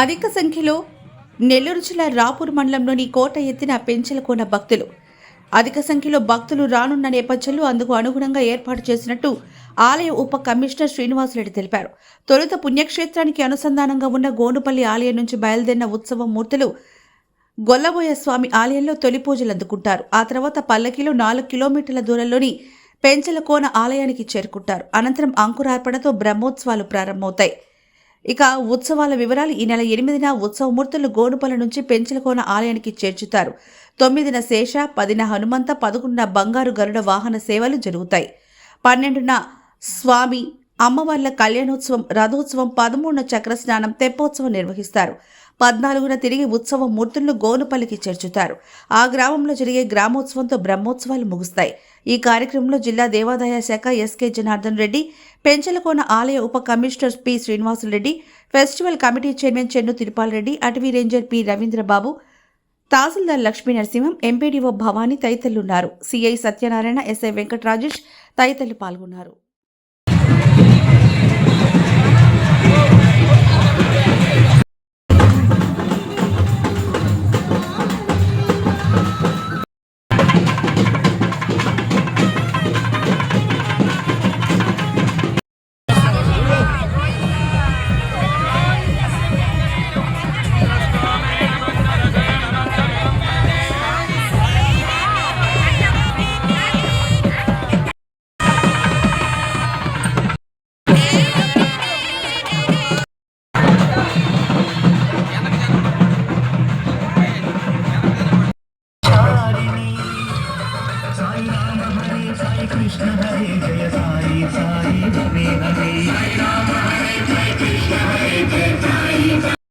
అధిక సంఖ్యలో నెల్లూరు జిల్లా రాపూర్ మండలంలోని కోట ఎత్తిన పెంచలకోన భక్తులు. అధిక సంఖ్యలో భక్తులు రానున్న నేపథ్యంలో అందుకు అనుగుణంగా ఏర్పాటు చేసినట్టు ఆలయ ఉప కమిషనర్ శ్రీనివాసరెడ్డి తెలిపారు. తొలుత పుణ్యక్షేత్రానికి అనుసంధానంగా ఉన్న గోనుపల్లి ఆలయం నుంచి బయలుదేరిన ఉత్సవ మూర్తులు గొల్లబోయ స్వామి ఆలయంలో తొలి పూజలు అందుకుంటారు. ఆ తర్వాత పల్లకిలో 4 కిలోమీటర్ల దూరంలోని పెంచలకోన ఆలయానికి చేరుకుంటారు. అనంతరం అంకురార్పణతో బ్రహ్మోత్సవాలు ప్రారంభమవుతాయి. ఇక ఉత్సవాల వివరాలు: ఈ నెల 8న ఉత్సవమూర్తులు గోనుపల నుంచి పెంచలకోన ఆలయానికి చేర్చుతారు. 9న శేష, 10న హనుమంత, 11న బంగారు గరుడ వాహన సేవలు జరుగుతాయి. 12న స్వామి అమ్మవార్ల కళ్యాణోత్సవం, రథోత్సవం, 13న చక్రస్నానం, తెప్పోత్సవం నిర్వహిస్తారు. 14న తిరిగి ఉత్సవ మూర్తులను గోనుపల్లికి చేర్చుతారు. ఆ గ్రామంలో జరిగే గ్రామోత్సవంతో బ్రహ్మోత్సవాలు ముగుస్తాయి. ఈ కార్యక్రమంలో జిల్లా దేవాదాయ శాఖ ఎస్కే జనార్దన్ రెడ్డి, పెంచలకోన ఆలయ ఉప commissioner P Srinivasulureddy, festival committee chairman Chennu Tirupal Reddy, అటవీ ranger P Ravindrababu, tahsildar Lakshmi Narasimham, MPDO Bhavani తదితరులున్నారు. సిఐ సత్యనారాయణ, ఎస్ఐ వెంకట రాజేష్ తదితరులు పాల్గొన్నారు. Krishna Hare Jaya Sai